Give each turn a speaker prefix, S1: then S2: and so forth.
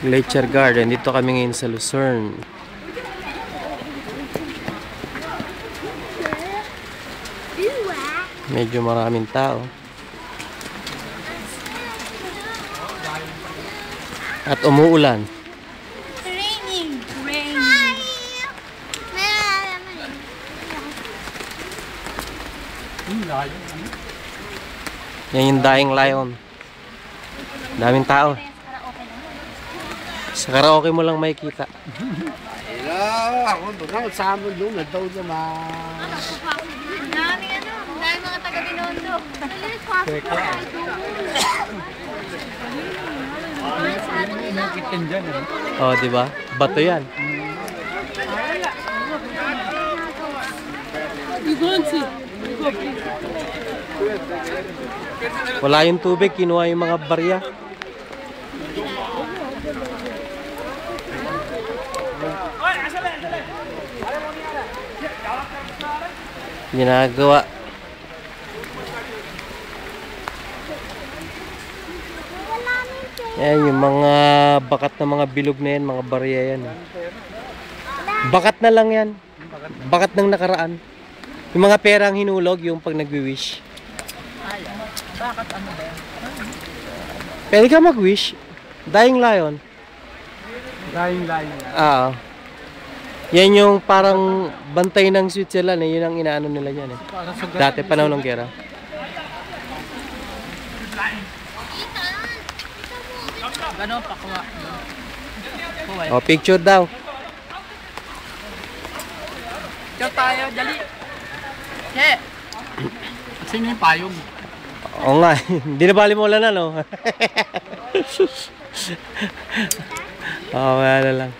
S1: Glacier Garden. Dito kami ngayon sa Luzerne. Medyo maraming tao. At umuulan.
S2: Raining. Rain.
S1: Yan yung Dying Lion. Daming tao. Sa karaoke mo lang makikita.
S3: Ako doon sa amin doon, nagdaw naman.
S2: Daming daming mga taga-Binondo.
S1: Oh, di ba? Bato yan. Wala yung tubig, kinuha yung mga barya. Ginagawa. Yan yung mga bakat na mga bilog na yan, mga barya yan. Bakat na lang yan. Bakat ng nakaraan. Yung mga perang hinulog, yung pag nagwi-wish.
S4: Bakit ano ba yan?
S1: Pwede ka mag-wish. Dying Lion.
S3: Dying Lion.
S1: Oo. Yan yung parang bantay ng Switzerland eh. Yun ang inaano nila yan eh. Dati panahon ng gera.
S4: Ganon, pakuha.
S1: O, picture daw.
S4: Diyan tayo, dali. Che! Sino yung payong?
S1: Oo nga. Hindi na bali mo wala na, no? Oo, wala na lang.